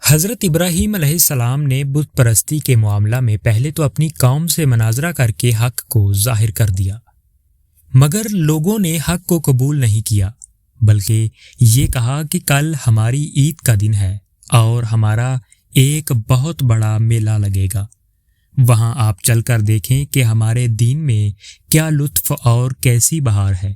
حضرت ابراہیم علیہ السلام نے بت پرستی کے معاملہ میں پہلے تو اپنی قوم سے مناظرہ کر کے حق کو ظاہر کر دیا، مگر لوگوں نے حق کو قبول نہیں کیا، بلکہ یہ کہا کہ کل ہماری عید کا دن ہے اور ہمارا ایک بہت بڑا میلہ لگے گا، وہاں آپ چل کر دیکھیں کہ ہمارے دین میں کیا لطف اور کیسی بہار ہے۔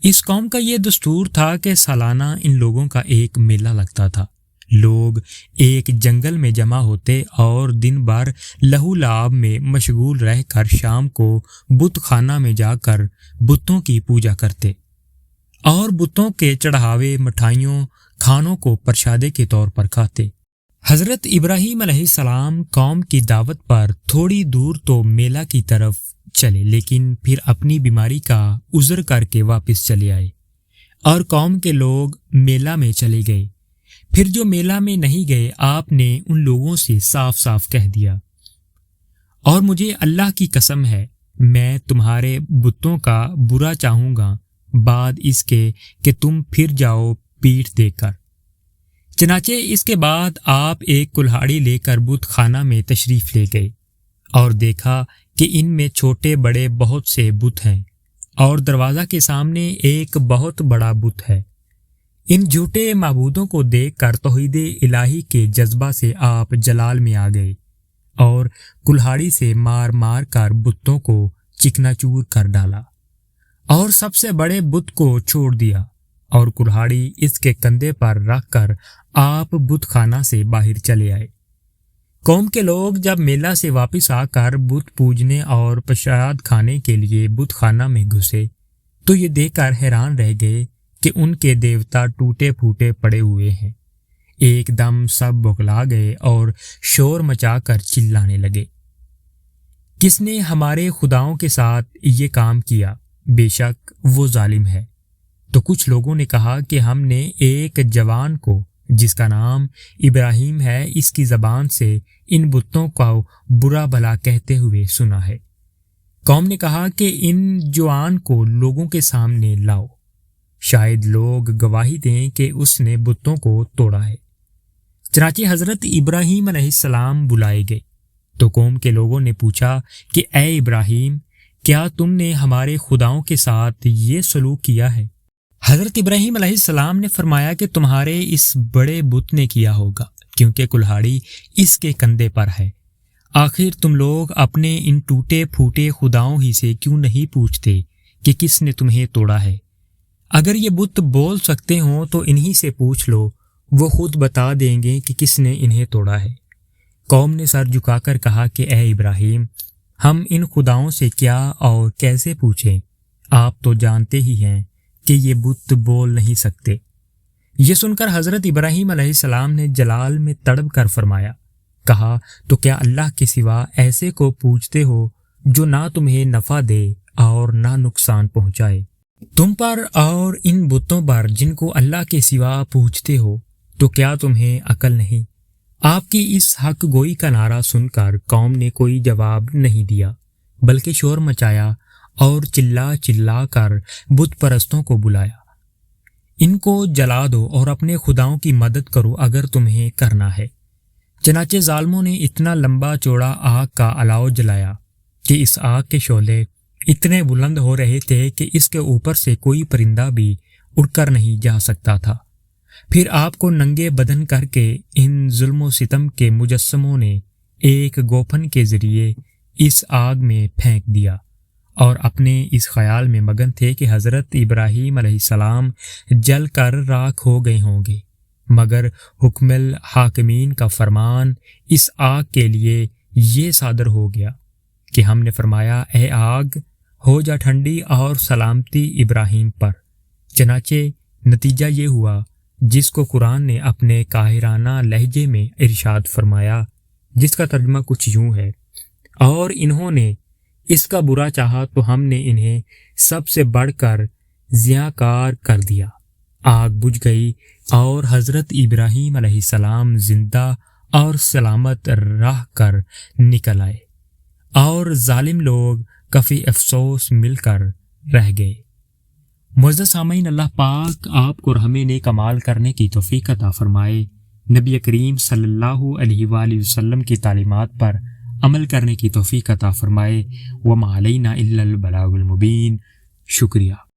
اس قوم کا یہ دستور تھا کہ سالانہ ان لوگوں کا ایک میلہ لگتا تھا۔ لوگ ایک جنگل میں جمع ہوتے اور دن بھر لہو لعاب میں مشغول رہ کر شام کو بت خانہ میں جا کر بتوں کی پوجا کرتے اور بتوں کے چڑھاوے مٹھائیوں کھانوں کو پرشادے کے طور پر کھاتے۔ حضرت ابراہیم علیہ السلام قوم کی دعوت پر تھوڑی دور تو میلہ کی طرف چلے، لیکن پھر اپنی بیماری کا عذر کر کے واپس چلے آئے اور قوم کے لوگ میلہ میں چلے گئے۔ پھر جو میلہ میں نہیں گئے، آپ نے ان لوگوں سے صاف صاف کہہ دیا، اور مجھے اللہ کی قسم ہے میں تمہارے بتوں کا برا چاہوں گا بعد اس کے کہ تم پھر جاؤ پیٹھ دے کر۔ چنانچہ اس کے بعد آپ ایک کلہاڑی لے کر بت خانہ میں تشریف لے گئے اور دیکھا کہ ان میں چھوٹے بڑے بہت سے بت ہیں اور دروازہ کے سامنے ایک بہت بڑا بت ہے۔ ان جھوٹے معبودوں کو دیکھ کر توحید الہی کے جذبہ سے آپ جلال میں آ گئے اور کلہاڑی سے مار مار کر بتوں کو چکنا چور کر ڈالا اور سب سے بڑے بت کو چھوڑ دیا، اور کلہاڑی اس کے کندھے پر رکھ کر آپ بت خانہ سے باہر چلے آئے۔ قوم کے لوگ جب میلہ سے واپس آ کر بت پوجنے اور پرشاد کھانے کے لیے بت خانہ میں گھسے تو یہ دیکھ کر حیران رہ گئے کہ ان کے دیوتا ٹوٹے پھوٹے پڑے ہوئے ہیں۔ ایک دم سب بغلا گئے اور شور مچا کر چلانے لگے، کس نے ہمارے خداؤں کے ساتھ یہ کام کیا؟ بے شک وہ ظالم ہے۔ تو کچھ لوگوں نے کہا کہ ہم نے ایک جوان کو جس کا نام ابراہیم ہے، اس کی زبان سے ان بتوں کو برا بھلا کہتے ہوئے سنا ہے۔ قوم نے کہا کہ ان جوان کو لوگوں کے سامنے لاؤ، شاید لوگ گواہی دیں کہ اس نے بتوں کو توڑا ہے۔ چنانچہ حضرت ابراہیم علیہ السلام بلائے گئے تو قوم کے لوگوں نے پوچھا کہ اے ابراہیم، کیا تم نے ہمارے خداؤں کے ساتھ یہ سلوک کیا ہے؟ حضرت ابراہیم علیہ السلام نے فرمایا کہ تمہارے اس بڑے بت نے کیا ہوگا، کیونکہ کلہاڑی اس کے کندھے پر ہے۔ آخر تم لوگ اپنے ان ٹوٹے پھوٹے خداؤں ہی سے کیوں نہیں پوچھتے کہ کس نے تمہیں توڑا ہے؟ اگر یہ بت بول سکتے ہوں تو انہی سے پوچھ لو، وہ خود بتا دیں گے کہ کس نے انہیں توڑا ہے۔ قوم نے سر جھکا کر کہا کہ اے ابراہیم، ہم ان خداؤں سے کیا اور کیسے پوچھیں؟ آپ تو جانتے ہی ہیں کہ یہ بت بول نہیں سکتے۔ یہ سن کر حضرت ابراہیم علیہ السلام نے جلال میں تڑپ کر فرمایا، کہا تو کیا اللہ کے سوا ایسے کو پوچھتے ہو جو نہ تمہیں نفع دے اور نہ نقصان پہنچائے؟ تم پر اور ان بتوں پر جن کو اللہ کے سوا پوچھتے ہو، تو کیا تمہیں عقل نہیں؟ آپ کی اس حق گوئی کا نعرہ سن کر قوم نے کوئی جواب نہیں دیا، بلکہ شور مچایا اور چلا چلا کر بت پرستوں کو بلایا، ان کو جلا دو اور اپنے خداؤں کی مدد کرو اگر تمہیں کرنا ہے۔ چنانچہ ظالموں نے اتنا لمبا چوڑا آگ کا الاؤ جلایا کہ اس آگ کے شعلے اتنے بلند ہو رہے تھے کہ اس کے اوپر سے کوئی پرندہ بھی اڑ کر نہیں جا سکتا تھا۔ پھر آپ کو ننگے بدن کر کے ان ظلم و ستم کے مجسموں نے ایک گوپن کے ذریعے اس آگ میں پھینک دیا، اور اپنے اس خیال میں مگن تھے کہ حضرت ابراہیم علیہ السلام جل کر راکھ ہو گئے ہوں گے، مگر حکم الحاکمین کا فرمان اس آگ کے لیے یہ صادر ہو گیا کہ ہم نے فرمایا، اے آگ ہو جا ٹھنڈی اور سلامتی ابراہیم پر۔ چنانچہ نتیجہ یہ ہوا جس کو قرآن نے اپنے قاہرانہ لہجے میں ارشاد فرمایا، جس کا ترجمہ کچھ یوں ہے، اور انہوں نے اس کا برا چاہا تو ہم نے انہیں سب سے بڑھ کر ضیاء کار کر دیا۔ آگ بجھ گئی اور حضرت ابراہیم علیہ السلام زندہ اور سلامت رہ کر نکل آئے، اور ظالم لوگ کفی افسوس مل کر رہ گئے۔ معزز سامعین، اللہ پاک آپ کو ہمیں نیک اعمال کرنے کی توفیق عطا فرمائے۔ نبی کریم صلی اللہ علیہ وآلہ وسلم کی تعلیمات پر عمل کرنے کی توفیق عطا فرمائے۔ وما علینا الا البلاغ المبین۔ شکریہ۔